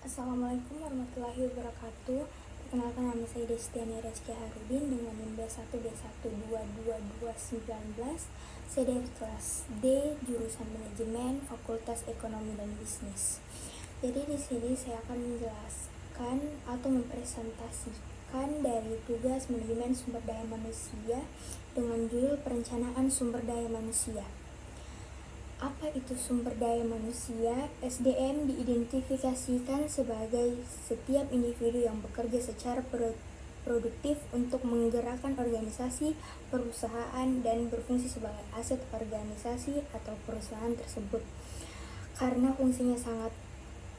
Assalamualaikum warahmatullahi wabarakatuh. Perkenalkan, nama saya Destiani Rezky Harudin dengan NIM B1B1222219. Saya dari kelas D, jurusan Manajemen, Fakultas Ekonomi dan Bisnis. Jadi di sini saya akan menjelaskan atau mempresentasikan dari tugas manajemen sumber daya manusia dengan judul Perencanaan Sumber Daya Manusia. Apa itu sumber daya manusia? SDM diidentifikasikan sebagai setiap individu yang bekerja secara produktif untuk menggerakkan organisasi, perusahaan, dan berfungsi sebagai aset organisasi atau perusahaan tersebut. Karena fungsinya sangat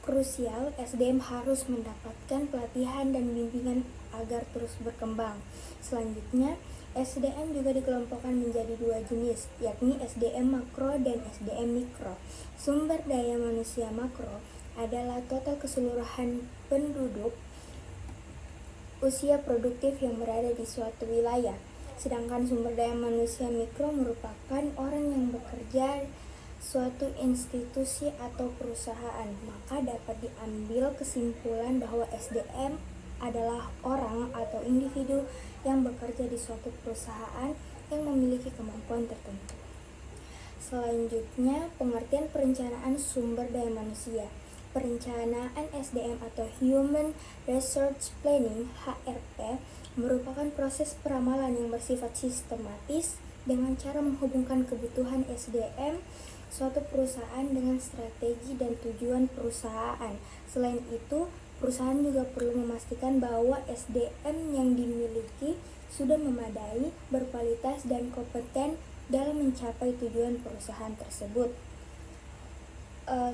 krusial, SDM harus mendapatkan pelatihan dan bimbingan agar terus berkembang. Selanjutnya, SDM juga dikelompokkan menjadi dua jenis, yakni SDM makro dan SDM mikro. Sumber daya manusia makro adalah total keseluruhan penduduk usia produktif yang berada di suatu wilayah. Sedangkan sumber daya manusia mikro merupakan orang yang bekerja suatu institusi atau perusahaan. Maka dapat diambil kesimpulan bahwa SDM adalah orang atau individu yang bekerja di suatu perusahaan yang memiliki kemampuan tertentu. Selanjutnya, pengertian perencanaan sumber daya manusia. Perencanaan SDM atau Human Resource Planning (HRP) merupakan proses peramalan yang bersifat sistematis dengan cara menghubungkan kebutuhan SDM suatu perusahaan dengan strategi dan tujuan perusahaan. Selain itu, perusahaan juga perlu memastikan bahwa SDM yang dimiliki sudah memadai, berkualitas, dan kompeten dalam mencapai tujuan perusahaan tersebut.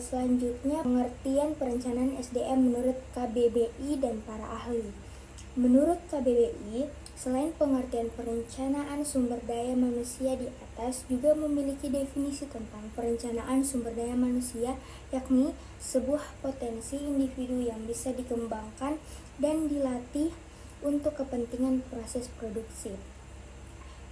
Selanjutnya, pengertian perencanaan SDM menurut KBBI dan para ahli. Menurut KBBI, selain pengertian perencanaan sumber daya manusia di atas, juga memiliki definisi tentang perencanaan sumber daya manusia, yakni sebuah potensi individu yang bisa dikembangkan dan dilatih untuk kepentingan proses produksi.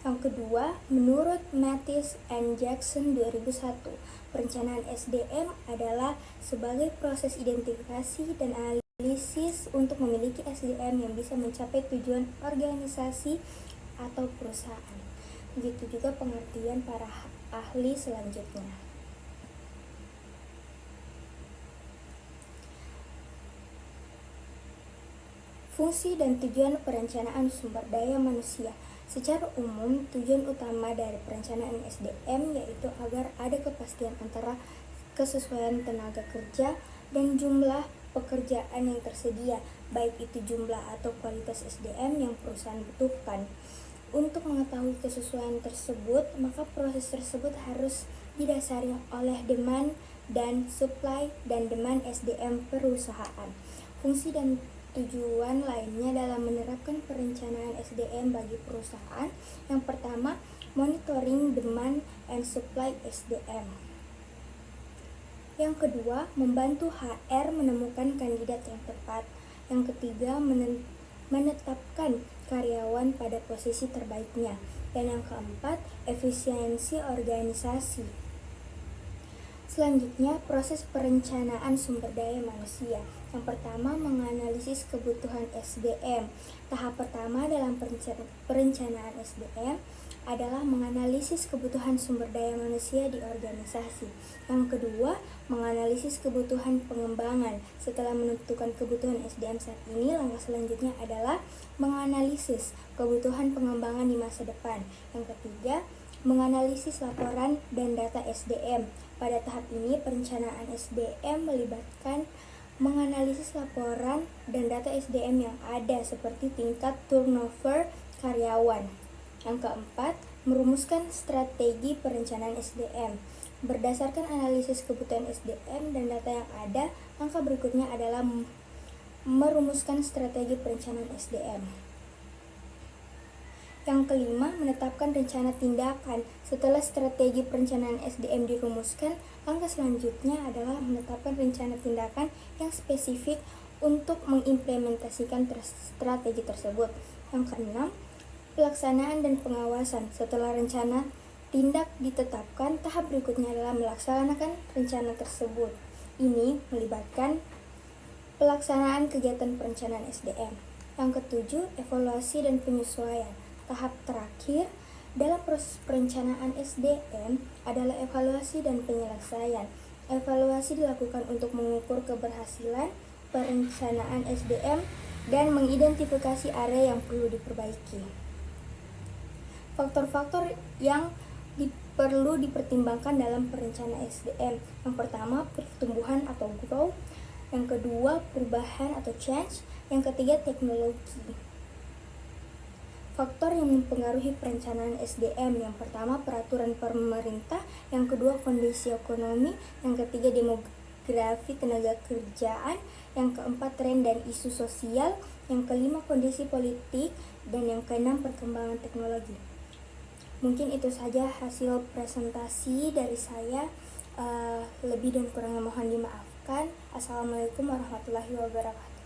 Yang kedua, menurut Mathis and Jackson 2001, perencanaan SDM adalah sebagai proses identifikasi dan analisis untuk memiliki SDM yang bisa mencapai tujuan organisasi atau perusahaan. Begitu juga pengertian para ahli selanjutnya. Fungsi dan tujuan perencanaan sumber daya manusia. Secara umum, tujuan utama dari perencanaan SDM yaitu agar ada kepastian antara kesesuaian tenaga kerja dan jumlah pekerjaan yang tersedia, baik itu jumlah atau kualitas SDM yang perusahaan butuhkan. Untuk mengetahui kesesuaian tersebut, maka proses tersebut harus didasari oleh demand dan supply dan demand SDM perusahaan. Fungsi dan tujuan lainnya dalam menerapkan perencanaan SDM bagi perusahaan. Yang pertama, monitoring demand and supply SDM. Yang kedua, membantu HR menemukan kandidat yang tepat. Yang ketiga, menetapkan karyawan pada posisi terbaiknya. Dan yang keempat, efisiensi organisasi. Selanjutnya, proses perencanaan sumber daya manusia. Yang pertama, menganalisis kebutuhan SDM. Tahap pertama dalam perencanaan SDM adalah menganalisis kebutuhan sumber daya manusia di organisasi. Yang kedua, menganalisis kebutuhan pengembangan. Setelah menentukan kebutuhan SDM saat ini, langkah selanjutnya adalah menganalisis kebutuhan pengembangan di masa depan. Yang ketiga, menganalisis laporan dan data SDM. Pada tahap ini, perencanaan SDM melibatkan menganalisis laporan dan data SDM yang ada seperti tingkat turnover karyawan. Yang keempat, merumuskan strategi perencanaan SDM. Berdasarkan analisis kebutuhan SDM dan data yang ada, langkah berikutnya adalah merumuskan strategi perencanaan SDM. Yang kelima, menetapkan rencana tindakan. Setelah strategi perencanaan SDM dirumuskan, langkah selanjutnya adalah menetapkan rencana tindakan yang spesifik untuk mengimplementasikan strategi tersebut. Yang keenam, pelaksanaan dan pengawasan. Setelah rencana tindak ditetapkan, tahap berikutnya adalah melaksanakan rencana tersebut. Ini melibatkan pelaksanaan kegiatan perencanaan SDM. Yang ketujuh, evaluasi dan penyesuaian. Tahap terakhir dalam proses perencanaan SDM adalah evaluasi dan penyelesaian. Evaluasi dilakukan untuk mengukur keberhasilan perencanaan SDM dan mengidentifikasi area yang perlu diperbaiki. Faktor-faktor yang perlu dipertimbangkan dalam perencanaan SDM. Yang pertama, pertumbuhan atau growth. Yang kedua, perubahan atau change. Yang ketiga, teknologi. Faktor yang mempengaruhi perencanaan SDM. Yang pertama, peraturan pemerintah. Yang kedua, kondisi ekonomi. Yang ketiga, demografi tenaga kerjaan. Yang keempat, tren dan isu sosial. Yang kelima, kondisi politik. Dan yang keenam, perkembangan teknologi. Mungkin itu saja hasil presentasi dari saya. Lebih dan kurangnya mohon dimaafkan. Assalamualaikum warahmatullahi wabarakatuh.